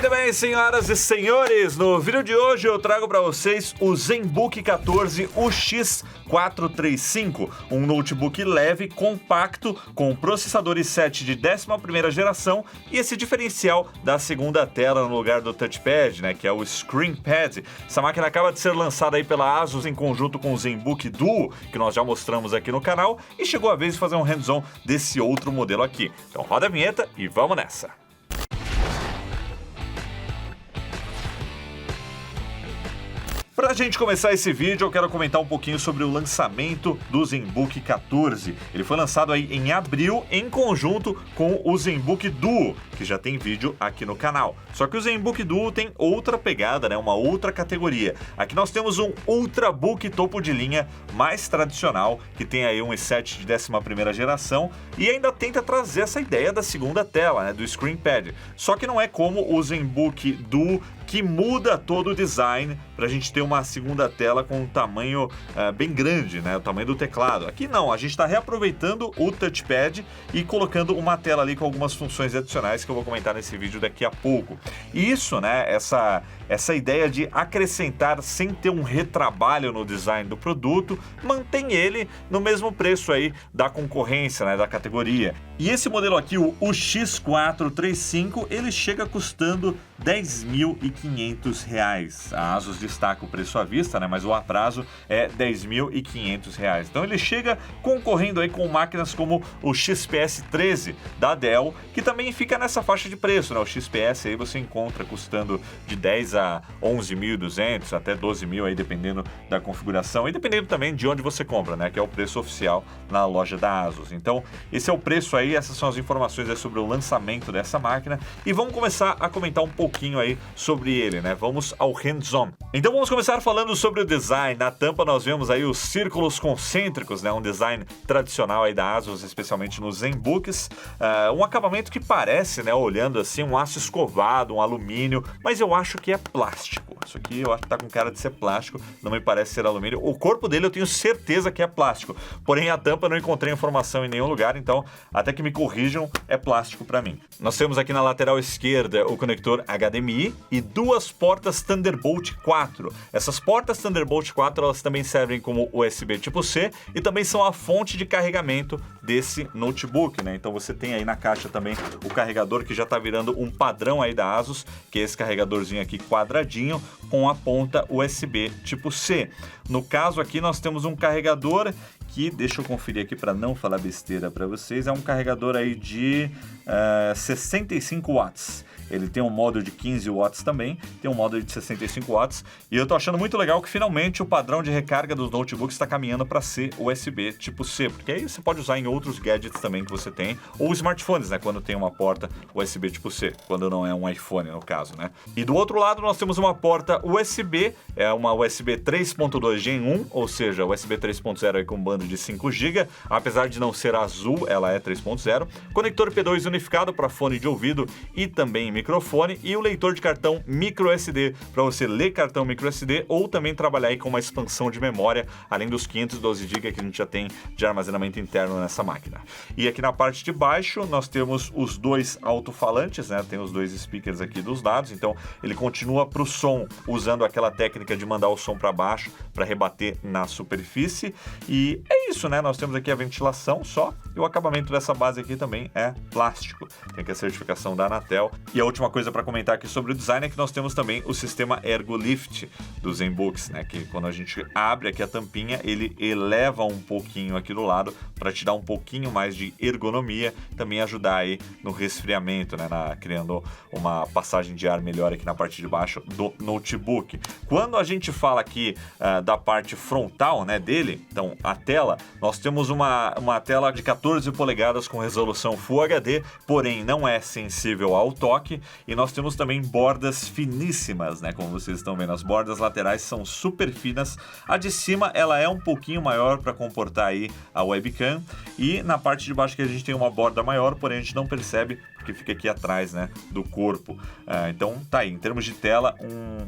Muito bem, senhoras e senhores, no vídeo de hoje eu trago para vocês o ZenBook 14 UX435, um notebook leve, compacto, com processador i7 de 11ª geração e esse diferencial da segunda tela no lugar do touchpad, né, que é o ScreenPad. Essa máquina acaba de ser lançada aí pela ASUS em conjunto com o ZenBook Duo, que nós já mostramos aqui no canal, e chegou a vez de fazer um hands-on desse outro modelo aqui. Então roda a vinheta e vamos nessa! Pra gente começar esse vídeo, eu quero comentar um pouquinho sobre o lançamento do ZenBook 14. Ele foi lançado aí em abril em conjunto com o ZenBook Duo, que já tem vídeo aqui no canal. Só que o ZenBook Duo tem outra pegada, né? Uma outra categoria. Aqui nós temos um Ultrabook topo de linha mais tradicional, que tem aí um i7 de 11ª geração e ainda tenta trazer essa ideia da segunda tela, né? Do ScreenPad. Só que não é como o ZenBook Duo, que muda todo o design para a gente ter uma segunda tela com um tamanho bem grande, né? O tamanho do teclado. Aqui não, a gente está reaproveitando o touchpad e colocando uma tela ali com algumas funções adicionais que eu vou comentar nesse vídeo daqui a pouco. E isso, né? Essa ideia de acrescentar sem ter um retrabalho no design do produto, mantém ele no mesmo preço aí da concorrência, né? Da categoria. E esse modelo aqui, o X435, ele chega custando R$10.500. A ASUS destaca o preço à vista, né? Mas o a prazo é R$10.500. Então ele chega concorrendo aí com máquinas como o XPS 13 da Dell, que também fica nessa faixa de preço, né? O XPS aí você encontra custando de 10 a 11.200 até 12.000 aí dependendo da configuração e dependendo também de onde você compra, né? Que é o preço oficial na loja da ASUS. Então esse é o preço aí, essas são as informações aí sobre o lançamento dessa máquina e vamos começar a comentar um pouquinho aí sobre ele, né? Vamos ao hands-on. Então vamos começar falando sobre o design. Na tampa nós vemos aí os círculos concêntricos, né? Um design tradicional aí da ASUS, especialmente nos ZenBooks. Um acabamento que parece, né? Olhando assim, um aço escovado, um alumínio, mas eu acho que é plástico. Isso aqui eu acho que tá com cara de ser plástico, não me parece ser alumínio. O corpo dele eu tenho certeza que é plástico, porém a tampa eu não encontrei informação em nenhum lugar, então até que me corrijam, é plástico para mim. Nós temos aqui na lateral esquerda o conector HDMI e duas portas Thunderbolt 4. Essas portas Thunderbolt 4 elas também servem como USB tipo C e também são a fonte de carregamento desse notebook, né? Então você tem aí na caixa também o carregador que já tá virando um padrão aí da ASUS, que é esse carregadorzinho aqui quadradinho com a ponta USB tipo C. No caso aqui nós temos um carregador que, deixa eu conferir aqui para não falar besteira para vocês, é um carregador aí de 65 watts. Ele tem um módulo de 15 watts também, tem um módulo de 65 watts, e eu tô achando muito legal que finalmente o padrão de recarga dos notebooks está caminhando para ser USB tipo C, porque aí você pode usar em outros gadgets também que você tem, ou smartphones, né, quando tem uma porta USB tipo C, quando não é um iPhone no caso, né. E do outro lado nós temos uma porta USB, é uma USB 3.2 Gen 1, ou seja, USB 3.0 aí com banda de 5 GB, apesar de não ser azul, ela é 3.0, conector P2 unificado para fone de ouvido e também microfone e o leitor de cartão microSD para você ler cartão microSD ou também trabalhar aí com uma expansão de memória, além dos 512 GB que a gente já tem de armazenamento interno nessa máquina. E aqui na parte de baixo nós temos os dois alto-falantes, né? Tem os dois speakers aqui dos lados, então ele continua para o som usando aquela técnica de mandar o som para baixo para rebater na superfície e é isso, né? Nós temos aqui a ventilação só e o acabamento dessa base aqui também é plástico. Tem aqui a certificação da Anatel. E a última coisa para comentar aqui sobre o design é que nós temos também o sistema ErgoLift dos ZenBooks, né? Que quando a gente abre aqui a tampinha, ele eleva um pouquinho aqui do lado para te dar um pouquinho mais de ergonomia, também ajudar aí no resfriamento, né? Criando uma passagem de ar melhor aqui na parte de baixo do notebook. Quando a gente fala aqui da parte frontal, né, dele, então a tela, nós temos uma tela de 14 polegadas com resolução Full HD, porém não é sensível ao toque, e nós temos também bordas finíssimas, né? Como vocês estão vendo, as bordas laterais são super finas, a de cima ela é um pouquinho maior para comportar aí a webcam, e na parte de baixo que a gente tem uma borda maior, porém a gente não percebe porque fica aqui atrás, né, do corpo. Então tá aí, em termos de tela,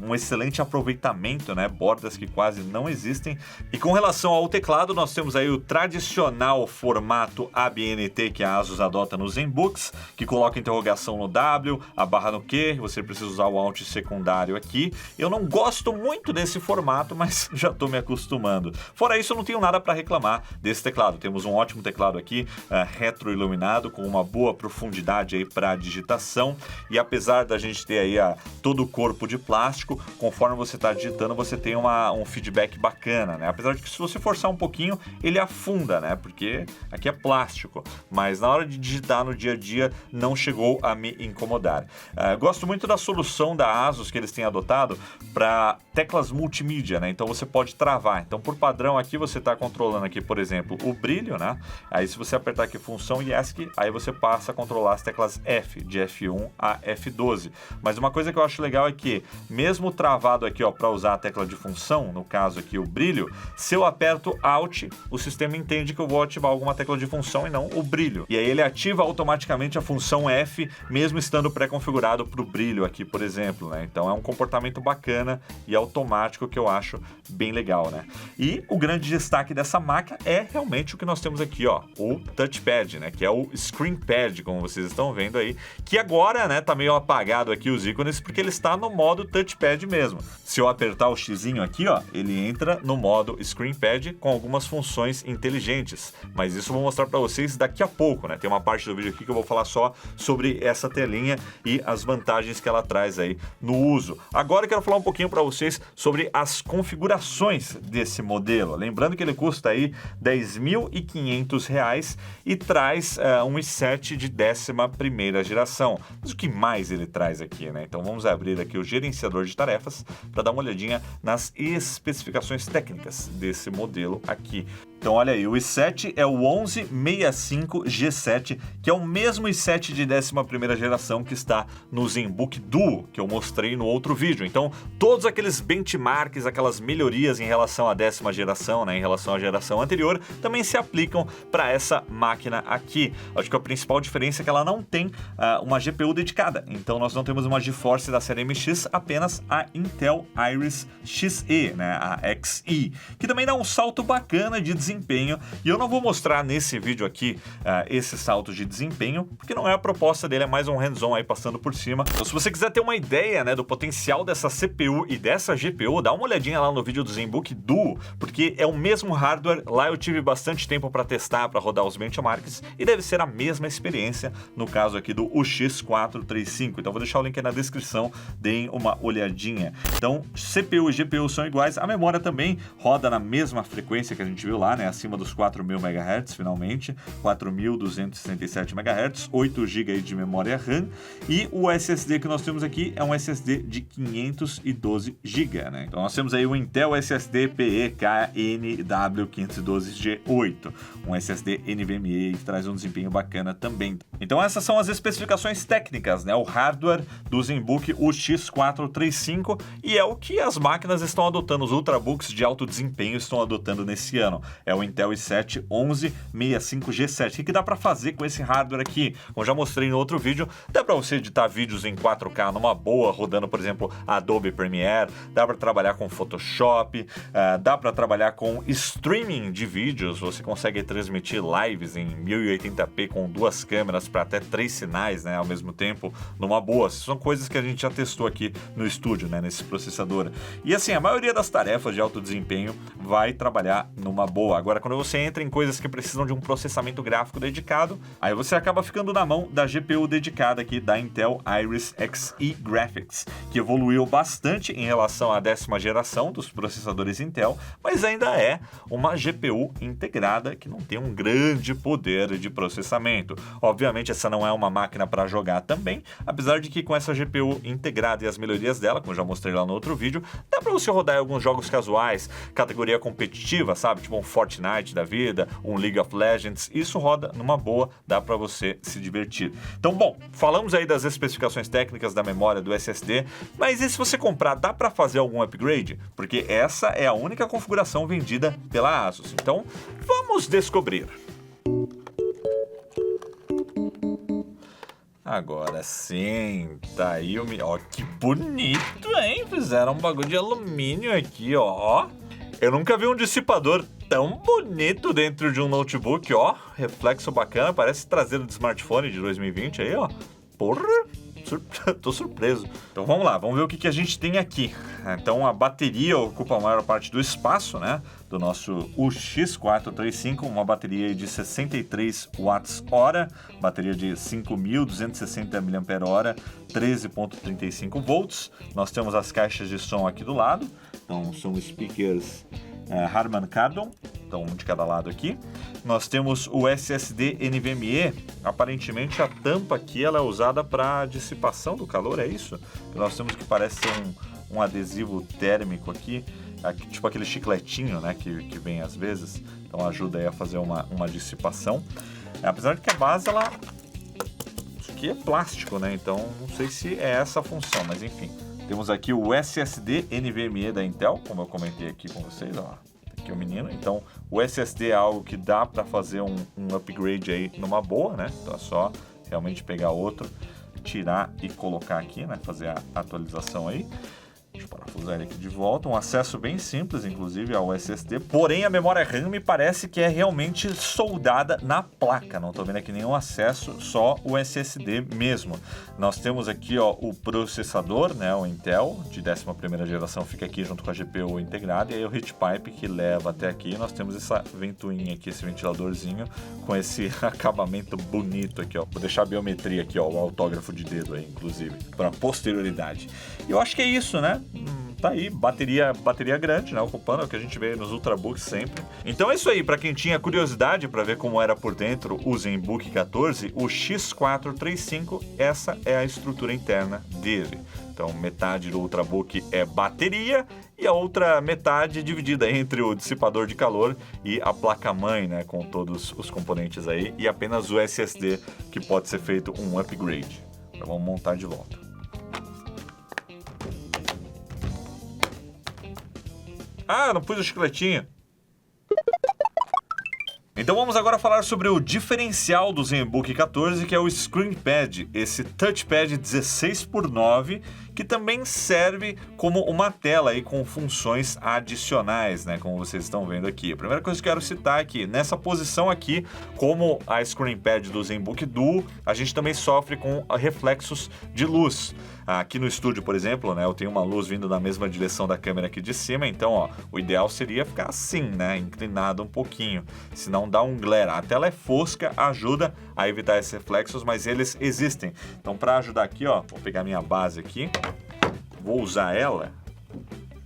um excelente aproveitamento, né? Bordas que quase não existem. E com relação ao teclado, nós temos aí o tradicional formato ABNT que a ASUS adota nos ZenBooks, que coloca interrogação no W, a barra no Q, você precisa usar o Alt secundário aqui. Eu não gosto muito desse formato, mas já estou me acostumando. Fora isso, eu não tenho nada para reclamar desse teclado. Temos um ótimo teclado aqui, retroiluminado, com uma boa profundidade aí para digitação. E apesar da gente ter aí todo o corpo de plástico, conforme você está digitando, você tem um feedback bacana, né? Apesar de que se você forçar um pouquinho, ele afunda, né? Porque aqui é plástico. Mas na hora de digitar no dia a dia, não chegou a me incomodar. Gosto muito da solução da ASUS que eles têm adotado para teclas multimídia, né? Então você pode travar. Então por padrão aqui você está controlando aqui, por exemplo, o brilho, né? Aí se você apertar aqui função ESC, aí você passa a controlar as teclas F, de F1 a F12. Mas uma coisa que eu acho legal é que, mesmo travado aqui, ó, para usar a tecla de função, no caso aqui o brilho, se eu aperto Alt, o sistema entende que eu vou ativar alguma tecla de função e não o brilho. E aí ele ativa automaticamente a função F, mesmo estando pré-configurado para o brilho aqui, por exemplo, né? Então é um comportamento bacana e automático que eu acho bem legal, né? E o grande destaque dessa máquina é realmente o que nós temos aqui, ó, o touchpad, né? Que é o screen pad, como vocês estão vendo aí, que agora, né, tá meio apagado aqui os ícones porque ele está no modo touchpad mesmo. Se eu apertar o xizinho aqui, ó, ele entra no modo screen pad com algumas funções inteligentes, mas isso eu vou mostrar para vocês daqui a pouco, né? Tem uma parte do vídeo aqui que eu vou falar só sobre essa telinha e as vantagens que ela traz aí no uso. Agora eu quero falar um pouquinho para vocês sobre as configurações desse modelo. Lembrando que ele custa aí R$10.500 e traz um i7 de 11ª geração. Mas o que mais ele traz aqui, né? Então vamos abrir aqui o gerenciador de tarefas para dar uma olhadinha nas especificações técnicas desse modelo aqui. Então olha aí, o i7 é o 1165G7, que é o mesmo i7 de 11ª geração que está no ZenBook Duo, que eu mostrei no outro vídeo. Então todos aqueles benchmarks, aquelas melhorias em relação à 10ª geração, né, em relação à geração anterior, também se aplicam para essa máquina aqui. Acho que a principal diferença é que ela não tem uma GPU dedicada. Então nós não temos uma GeForce da série MX, apenas a Intel Iris Xe, né, a Xe, que também dá um salto bacana de desempenho. E eu não vou mostrar nesse vídeo aqui esse salto de desempenho, porque não é a proposta dele, é mais um hands-on aí passando por cima. Então se você quiser ter uma ideia, né, do potencial dessa CPU e dessa GPU, dá uma olhadinha lá no vídeo do ZenBook Duo, porque é o mesmo hardware. Lá eu tive bastante tempo para testar, para rodar os benchmarks, e deve ser a mesma experiência no caso aqui do UX435. Então vou deixar o link aí na descrição, deem uma olhadinha. Então CPU e GPU são iguais, a memória também roda na mesma frequência que a gente viu lá, né, acima dos 4.000 MHz, finalmente, 4.267 MHz, 8 GB de memória RAM, e o SSD que nós temos aqui é um SSD de 512 GB, né? Então nós temos aí o Intel SSD PE-KNW512G8, um SSD NVMe que traz um desempenho bacana também. Então essas são as especificações técnicas, né? O hardware do ZenBook UX435, e é o que as máquinas estão adotando, os ultrabooks de alto desempenho estão adotando nesse ano. É o Intel i7 1165G7. O que dá para fazer com esse hardware aqui? Como eu já mostrei no outro vídeo, dá para você editar vídeos em 4K numa boa, rodando, por exemplo, Adobe Premiere, dá para trabalhar com Photoshop, dá para trabalhar com streaming de vídeos, você consegue transmitir lives em 1080p com 2 câmeras para até 3 sinais, né, ao mesmo tempo, numa boa. São coisas que a gente já testou aqui no estúdio, né, nesse processador. E assim, a maioria das tarefas de alto desempenho vai trabalhar numa boa. Agora, quando você entra em coisas que precisam de um processamento gráfico dedicado, aí você acaba ficando na mão da GPU dedicada aqui da Intel Iris Xe Graphics, que evoluiu bastante em relação à 10ª geração dos processadores Intel, mas ainda é uma GPU integrada que não tem um grande poder de processamento. Obviamente, essa não é uma máquina para jogar também, apesar de que com essa GPU integrada e as melhorias dela, como eu já mostrei lá no outro vídeo, dá para você rodar em alguns jogos casuais, categoria competitiva, sabe? Tipo um Fortnite da vida, um League of Legends, isso roda numa boa, dá para você se divertir. Então, bom, falamos aí das especificações técnicas da memória do SSD, mas e se você comprar, dá para fazer algum upgrade? Porque essa é a única configuração vendida pela ASUS. Então, vamos descobrir. Agora sim, tá aí o... Ó, que bonito, hein? Fizeram um bagulho de alumínio aqui, ó. Eu nunca vi um dissipador tão bonito dentro de um notebook, ó. Reflexo bacana, parece traseiro de smartphone de 2020 aí, ó. Porra, tô surpreso. Então vamos lá, vamos ver o que a gente tem aqui. Então a bateria ocupa a maior parte do espaço, né? Do nosso UX435, uma bateria de 63 watts-hora, bateria de 5.260 mAh, 13.35 volts. Nós temos as caixas de som aqui do lado, então são speakers Harman Kardon, então um de cada lado aqui. Nós temos o SSD NVMe, aparentemente a tampa aqui ela é usada para dissipação do calor, é isso? Nós temos que parece ser um adesivo térmico aqui, tipo aquele chicletinho, né, que vem às vezes, então ajuda aí a fazer uma dissipação. Apesar de que a base, isso aqui é plástico, né, então não sei se é essa a função, mas enfim. Temos aqui o SSD NVMe da Intel, como eu comentei aqui com vocês, ó, aqui o menino. Então o SSD é algo que dá para fazer um upgrade aí numa boa, né, então é só realmente pegar outro, tirar e colocar aqui, né, fazer a atualização aí. Deixa eu parafusar ele aqui de volta. Um acesso bem simples, inclusive, ao SSD. Porém, a memória RAM me parece que é realmente soldada na placa. Não estou vendo aqui nenhum acesso, só o SSD mesmo. Nós temos aqui, ó, o processador, né, o Intel, de 11ª geração, fica aqui junto com a GPU integrada. E aí o heat pipe que leva até aqui. Nós temos essa ventoinha aqui, esse ventiladorzinho, com esse acabamento bonito aqui, ó. Vou deixar a biometria aqui, ó, o autógrafo de dedo aí, inclusive, para posterioridade. E eu acho que é isso, né? Tá aí, bateria grande, né? Ocupando o que a gente vê nos Ultrabooks sempre. Então é isso aí, para quem tinha curiosidade para ver como era por dentro o ZenBook 14, o X435, essa é a estrutura interna dele. Então metade do Ultrabook é bateria e a outra metade dividida entre o dissipador de calor e a placa-mãe, né? Com todos os componentes aí e apenas o SSD que pode ser feito um upgrade. Então vamos montar de volta. Ah, não pus o chicletinho. Então vamos agora falar sobre o diferencial do ZenBook 14, que é o ScreenPad, esse touchpad 16:9, que também serve como uma tela aí com funções adicionais, né, como vocês estão vendo aqui. A primeira coisa que eu quero citar é que nessa posição aqui, como a ScreenPad do ZenBook Duo, a gente também sofre com reflexos de luz. Aqui no estúdio, por exemplo, né, eu tenho uma luz vindo da mesma direção da câmera aqui de cima, então, ó, o ideal seria ficar assim, né, inclinado um pouquinho, senão dá um glare. A tela é fosca, ajuda a evitar esses reflexos, mas eles existem. Então, para ajudar aqui, ó, vou pegar minha base aqui, vou usar ela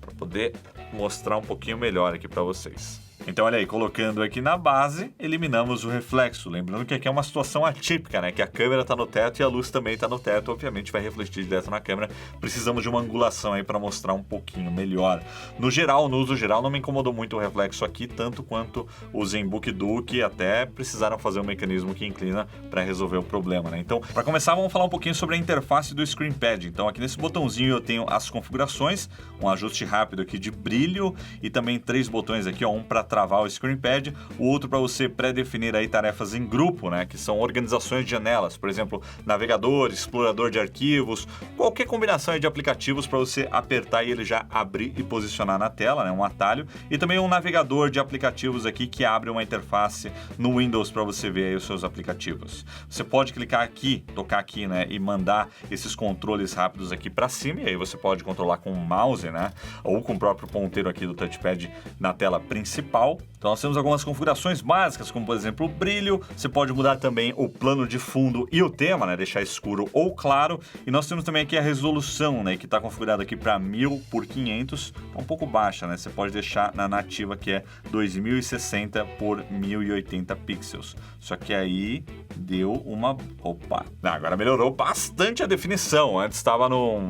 para poder mostrar um pouquinho melhor aqui para vocês. Então, olha aí, colocando aqui na base, eliminamos o reflexo. Lembrando que aqui é uma situação atípica, né? Que a câmera está no teto e a luz também está no teto. Obviamente vai refletir direto na câmera. Precisamos de uma angulação aí para mostrar um pouquinho melhor. No geral, no uso geral, não me incomodou muito o reflexo aqui, tanto quanto o ZenBook Duo, que até precisaram fazer um mecanismo que inclina para resolver o problema, né? Então, para começar, vamos falar um pouquinho sobre a interface do ScreenPad. Então, aqui nesse botãozinho eu tenho as configurações, um ajuste rápido aqui de brilho e também 3 botões aqui, ó, um para travar o ScreenPad, o outro para você pré-definir aí tarefas em grupo, né, que são organizações de janelas, por exemplo, navegador, explorador de arquivos, qualquer combinação aí de aplicativos para você apertar e ele já abrir e posicionar na tela, né, um atalho, e também um navegador de aplicativos aqui que abre uma interface no Windows para você ver aí os seus aplicativos. Você pode clicar aqui, tocar aqui, né, e mandar esses controles rápidos aqui para cima, e aí você pode controlar com o mouse, né, ou com o próprio ponteiro aqui do touchpad na tela principal. Então nós temos algumas configurações básicas, como por exemplo o brilho, você pode mudar também o plano de fundo e o tema, né, deixar escuro ou claro, e nós temos também aqui a resolução, né, que está configurada aqui para 1000 por 500, tá um pouco baixa, né, você pode deixar na nativa que é 2060 por 1080 pixels, só que aí deu uma... Opa! Agora melhorou bastante a definição, antes estava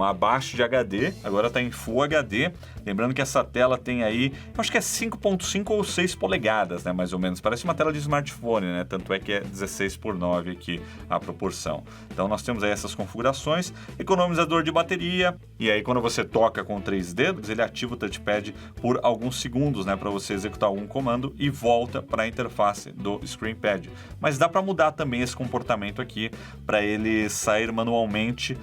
abaixo de HD, agora está em Full HD, lembrando que essa tela tem aí, eu acho que é 5.5 ou 6 polegadas, né, mais ou menos. Parece uma tela de smartphone, né? Tanto é que é 16:9 aqui a proporção. Então nós temos aí essas configurações, economizador de bateria, e aí quando você toca com 3 dedos, ele ativa o touchpad por alguns segundos, né, para você executar algum comando e volta para a interface do ScreenPad. Mas dá para mudar também esse comportamento aqui para ele sair manualmente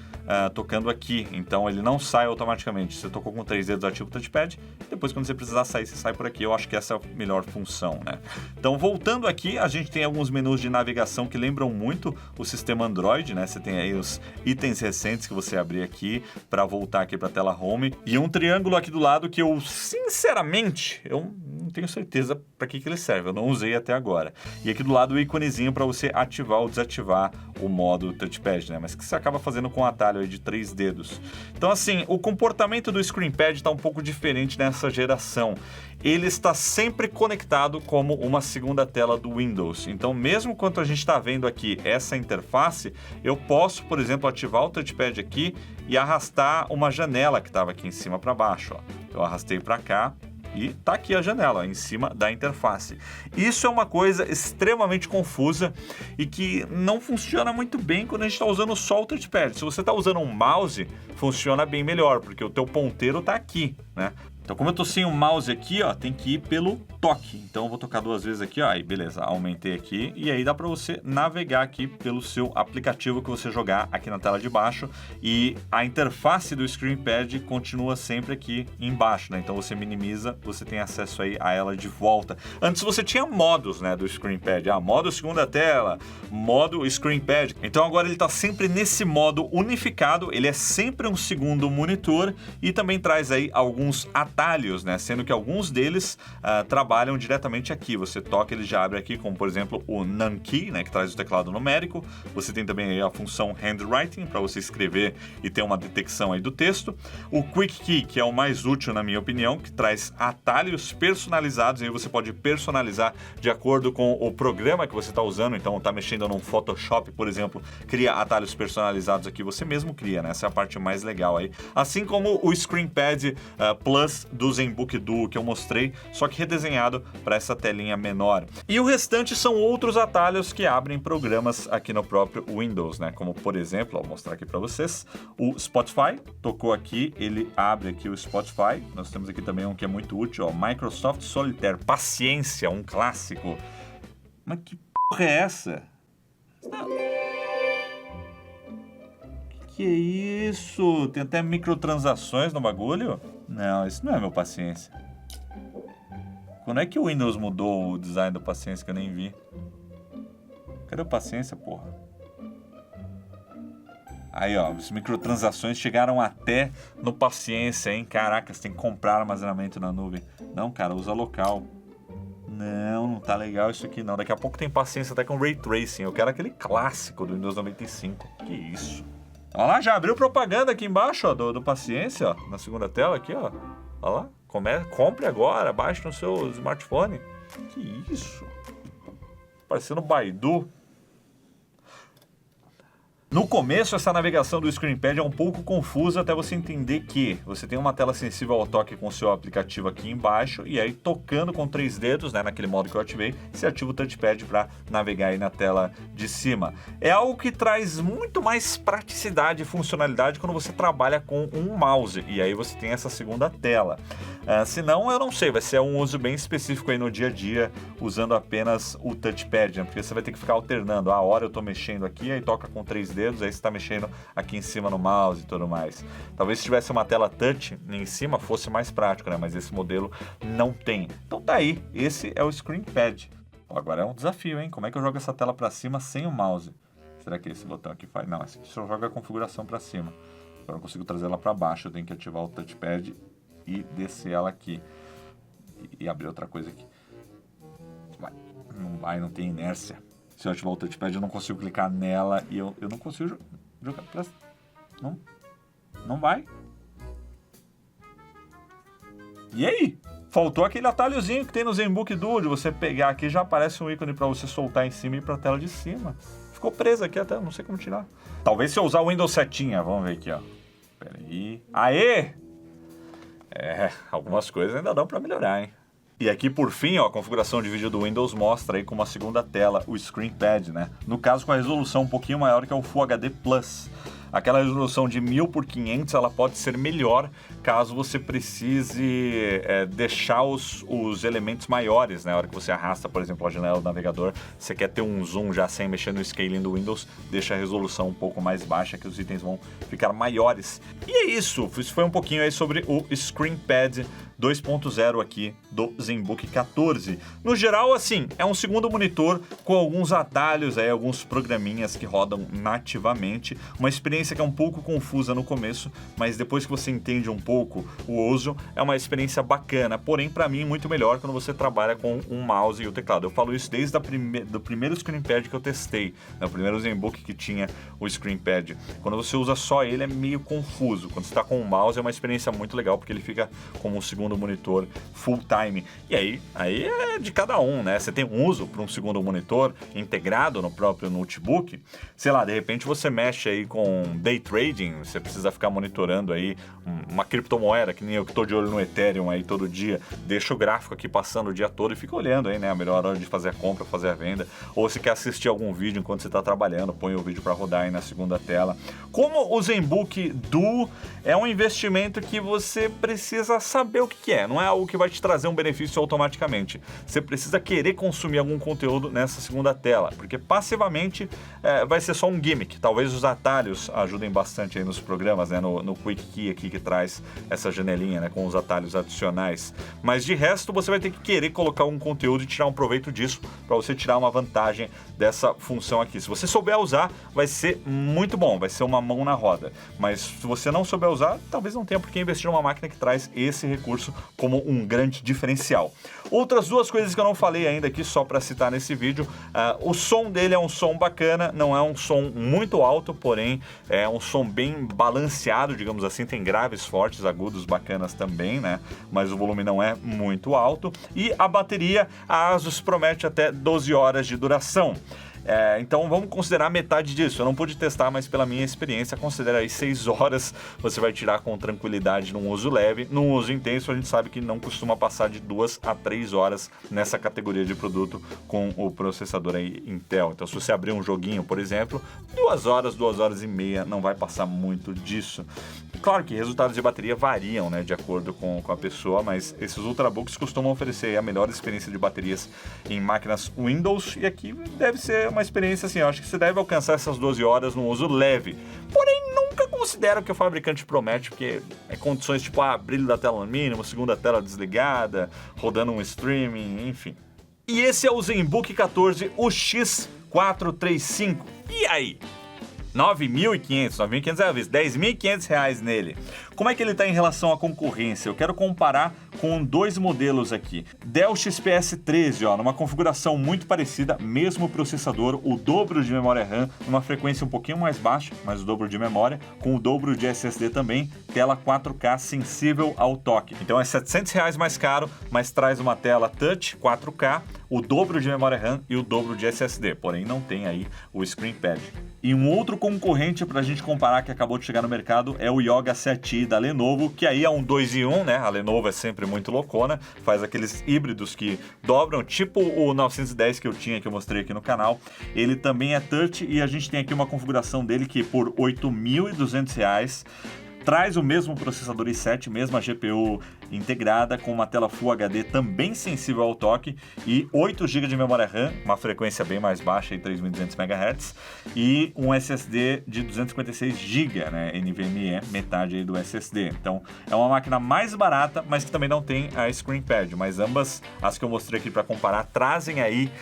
tocando aqui. Então ele não sai automaticamente. Você tocou com 3 dedos, ativa o touchpad, depois quando você precisar sair, você sai por aqui. Eu acho que essa é a melhor função, né? Então, voltando aqui, a gente tem alguns menus de navegação que lembram muito o sistema Android, né? Você tem aí os itens recentes que você abrir aqui para voltar aqui para a tela Home e um triângulo aqui do lado que eu, sinceramente, eu não tenho certeza para que ele serve, eu não usei até agora. E aqui do lado o íconezinho para você ativar ou desativar o modo touchpad, né? Mas que você acaba fazendo com um atalho aí de 3 dedos. Então, assim, o comportamento do ScreenPad está um pouco diferente nessa geração. Ele está sempre conectado como uma segunda tela do Windows. Então, mesmo quando a gente está vendo aqui essa interface, eu posso, por exemplo, ativar o touchpad aqui e arrastar uma janela que estava aqui em cima para baixo. Ó. Eu arrastei para cá. E tá aqui a janela, ó, em cima da interface. Isso é uma coisa extremamente confusa e que não funciona muito bem quando a gente está usando só o touchpad. Se você está usando um mouse, funciona bem melhor, porque o teu ponteiro tá aqui, né? Então, como eu tô sem o mouse aqui, ó, tem que ir pelo toque. Então, eu vou tocar 2 vezes aqui, ó, aí beleza, aumentei aqui. E aí dá para você navegar aqui pelo seu aplicativo que você jogar aqui na tela de baixo. E a interface do ScreenPad continua sempre aqui embaixo, né? Então, você minimiza, você tem acesso aí a ela de volta. Antes você tinha modos, né, do ScreenPad. Modo segunda tela, modo ScreenPad. Então, agora ele tá sempre nesse modo unificado. Ele é sempre um segundo monitor e também traz aí alguns atalhos, né? Sendo que alguns deles trabalham diretamente aqui. Você toca, ele já abre aqui, como por exemplo o Numkey, né? Que traz o teclado numérico. Você tem também aí a função Handwriting, para você escrever e ter uma detecção aí do texto. O Quick Key, que é o mais útil na minha opinião, que traz atalhos personalizados. E aí você pode personalizar de acordo com o programa que você está usando. Então, tá mexendo num Photoshop, por exemplo, cria atalhos personalizados aqui. Você mesmo cria, né? Essa é a parte mais legal aí. Assim como o ScreenPad Plus do ZenBook Duo que eu mostrei, só que redesenhado para essa telinha menor. E o restante são outros atalhos que abrem programas aqui no próprio Windows, né? Como por exemplo, vou mostrar aqui para vocês, o Spotify, tocou aqui, ele abre aqui o Spotify. Nós temos aqui também um que é muito útil, ó, Microsoft Solitaire, paciência, um clássico. Mas que porra é essa? Que isso? Tem até microtransações no bagulho? Não, isso não é meu paciência. Quando é que o Windows mudou o design do paciência que eu nem vi? Cadê o paciência, porra? Aí, ó, as microtransações chegaram até no paciência, hein? Caraca, você tem que comprar armazenamento na nuvem. Não, cara, usa local. Não tá legal isso aqui não. Daqui a pouco tem paciência até com Ray Tracing. Eu quero aquele clássico do Windows 95. Que isso? Olha lá, já abriu propaganda aqui embaixo, ó, do Paciência, ó, na segunda tela aqui, ó. Olha lá, compre agora, baixe no seu smartphone. Que isso? Parecendo Baidu. No começo, essa navegação do ScreenPad é um pouco confusa até você entender que você tem uma tela sensível ao toque com o seu aplicativo aqui embaixo e aí tocando com 3 dedos, né, naquele modo que eu ativei, você ativa o touchpad para navegar aí na tela de cima. É algo que traz muito mais praticidade e funcionalidade quando você trabalha com um mouse e aí você tem essa segunda tela. Se não, eu não sei, vai ser um uso bem específico aí no dia a dia, usando apenas o touchpad, né, porque você vai ter que ficar alternando. A hora eu tô mexendo aqui, aí toca com 3 dedos, aí você está mexendo aqui em cima no mouse e tudo mais. Talvez se tivesse uma tela touch em cima fosse mais prático, né? Mas esse modelo não tem. Então tá aí, esse é o ScreenPad. Agora é um desafio, hein? Como é que eu jogo essa tela para cima sem o mouse? Será que esse botão aqui faz? Não, esse aqui só joga a configuração para cima. Agora eu consigo trazer ela para baixo, eu tenho que ativar o touchpad e descer ela aqui. E abrir outra coisa aqui. Não vai, não tem inércia. Se eu ativar o touchpad, eu não consigo clicar nela e eu não consigo jogar pra... Não vai. E aí? Faltou aquele atalhozinho que tem no ZenBook Duo, de você pegar aqui, já aparece um ícone para você soltar em cima e ir para a tela de cima. Ficou preso aqui até, não sei como tirar. Talvez se eu usar o Windows setinha, vamos ver aqui, ó. Pera aí. Aê! Algumas coisas ainda dão para melhorar, hein? E aqui, por fim, ó, a configuração de vídeo do Windows mostra aí com uma segunda tela, o ScreenPad, né? No caso, com a resolução um pouquinho maior que é o Full HD Plus. Aquela resolução de 1000x500, ela pode ser melhor caso você precise deixar os elementos maiores, né? Na hora que você arrasta, por exemplo, a janela do navegador, você quer ter um zoom já sem mexer no scaling do Windows, deixa a resolução um pouco mais baixa, que os itens vão ficar maiores. E é isso, isso foi um pouquinho aí sobre o ScreenPad 2.0 aqui do ZenBook 14. No geral, assim, é um segundo monitor com alguns atalhos aí, alguns programinhas que rodam nativamente. Uma experiência que é um pouco confusa no começo, mas depois que você entende um pouco o uso, é uma experiência bacana. Porém, para mim, muito melhor quando você trabalha com um mouse e o teclado. Eu falo isso desde do primeiro ScreenPad que eu testei, né? O primeiro ZenBook que tinha o ScreenPad. Quando você usa só ele, é meio confuso. Quando você está com o mouse, é uma experiência muito legal, porque ele fica como um segundo monitor full time. E aí é de cada um, né? Você tem um uso para um segundo monitor integrado no próprio notebook. Sei lá, de repente você mexe aí com day trading, você precisa ficar monitorando aí uma criptomoeda, que nem eu que estou de olho no Ethereum aí todo dia, deixa o gráfico aqui passando o dia todo e fica olhando aí, né? A melhor hora de fazer a compra, fazer a venda. Ou se quer assistir algum vídeo enquanto você está trabalhando, põe o vídeo para rodar aí na segunda tela. Como o ZenBook Duo é um investimento que você precisa saber o que é, não é algo que vai te trazer um benefício automaticamente. Você precisa querer consumir algum conteúdo nessa segunda tela, porque passivamente vai ser só um gimmick. Talvez os atalhos ajudem bastante aí nos programas, né? No Quick Key aqui que traz essa janelinha, né? Com os atalhos adicionais. Mas de resto, você vai ter que querer colocar um conteúdo e tirar um proveito disso para você tirar uma vantagem dessa função aqui. Se você souber usar, vai ser muito bom, vai ser uma mão na roda. Mas se você não souber usar, talvez não tenha por que investir numa máquina que traz esse recurso como um grande diferencial. Outras duas coisas que eu não falei ainda aqui, só para citar nesse vídeo. O som dele é um som bacana, não é um som muito alto, porém é um som bem balanceado, digamos assim. Tem graves fortes, agudos bacanas também, né? Mas o volume não é muito alto. E a bateria, a ASUS promete até 12 horas de duração. Então vamos considerar metade disso. Eu não pude testar, mas pela minha experiência, considera aí 6 horas você vai tirar com tranquilidade num uso leve. Num uso intenso, a gente sabe que não costuma passar de 2 a 3 horas nessa categoria de produto com o processador aí Intel. Então se você abrir um joguinho, por exemplo, 2 horas e meia, não vai passar muito disso. Claro que resultados de bateria variam, né, de acordo com a pessoa, mas esses Ultrabooks costumam oferecer a melhor experiência de baterias em máquinas Windows, e aqui deve ser uma experiência assim, eu acho que você deve alcançar essas 12 horas no uso leve. Porém, nunca considero que o fabricante promete, porque é condições tipo brilho da tela no mínimo, segunda tela desligada, rodando um streaming, enfim. E esse é o ZenBook 14, o X435. E aí? 9.500 é a vez, R$10.500 nele. Como é que ele está em relação à concorrência? Eu quero comparar com dois modelos aqui. Dell XPS 13, numa configuração muito parecida, mesmo processador, o dobro de memória RAM, numa frequência um pouquinho mais baixa, mas o dobro de memória, com o dobro de SSD também, tela 4K sensível ao toque. Então é R$700 mais caro, mas traz uma tela touch 4K, o dobro de memória RAM e o dobro de SSD, porém não tem aí o ScreenPad. E um outro concorrente para a gente comparar que acabou de chegar no mercado é o Yoga 7i da Lenovo, que aí é um 2 em 1, né? A Lenovo é sempre muito loucona, faz aqueles híbridos que dobram, tipo o 910 que eu tinha, que eu mostrei aqui no canal. Ele também é touch e a gente tem aqui uma configuração dele que por R$8.200 traz o mesmo processador i7, mesma GPU integrada, com uma tela Full HD também sensível ao toque e 8 GB de memória RAM, uma frequência bem mais baixa, 3.200 MHz, e um SSD de 256 GB, né, NVMe, metade aí do SSD. Então, é uma máquina mais barata, mas que também não tem a ScreenPad, mas ambas, as que eu mostrei aqui para comparar, trazem aí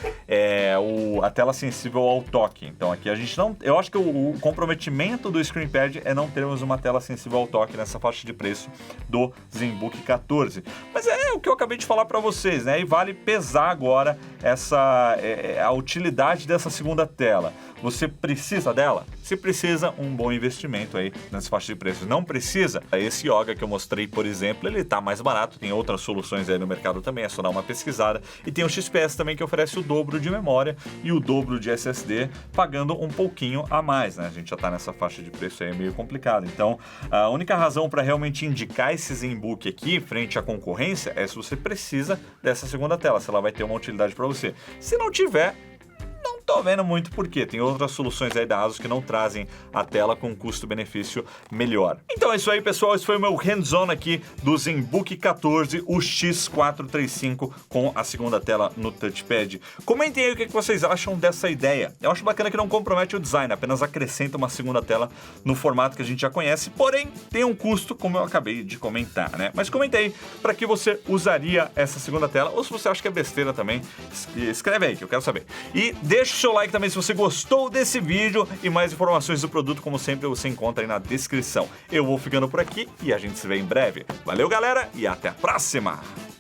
a tela sensível ao toque. Então, aqui a gente não... Eu acho que o comprometimento do ScreenPad é não termos uma tela sensível ao toque nessa faixa de preço do ZenBook 14. Mas é o que eu acabei de falar para vocês, né? E vale pesar agora a utilidade dessa segunda tela. Você precisa dela? Se precisa, um bom investimento aí nessa faixa de preço. Não precisa? Esse Yoga que eu mostrei, por exemplo, ele tá mais barato, tem outras soluções aí no mercado também, é só dar uma pesquisada. E tem o XPS também que oferece o dobro de memória e o dobro de SSD, pagando um pouquinho a mais, né? A gente já tá nessa faixa de preço aí meio complicado. Então, a única razão para realmente indicar esse ZenBook aqui, frente à concorrência, é se você precisa dessa segunda tela, se ela vai ter uma utilidade para você. Se não tiver, não tô vendo muito porquê. Tem outras soluções aí da ASUS que não trazem a tela com custo-benefício melhor. Então é isso aí, pessoal. Esse foi o meu hands-on aqui do ZenBook 14, o X435 com a segunda tela no touchpad. Comentem aí o que vocês acham dessa ideia. Eu acho bacana que não compromete o design, apenas acrescenta uma segunda tela no formato que a gente já conhece, porém tem um custo, como eu acabei de comentar, né? Mas comenta aí para que você usaria essa segunda tela, ou se você acha que é besteira também, escreve aí que eu quero saber. E deixa o seu like também se você gostou desse vídeo, e mais informações do produto, como sempre, você encontra aí na descrição. Eu vou ficando por aqui e a gente se vê em breve. Valeu, galera, e até a próxima!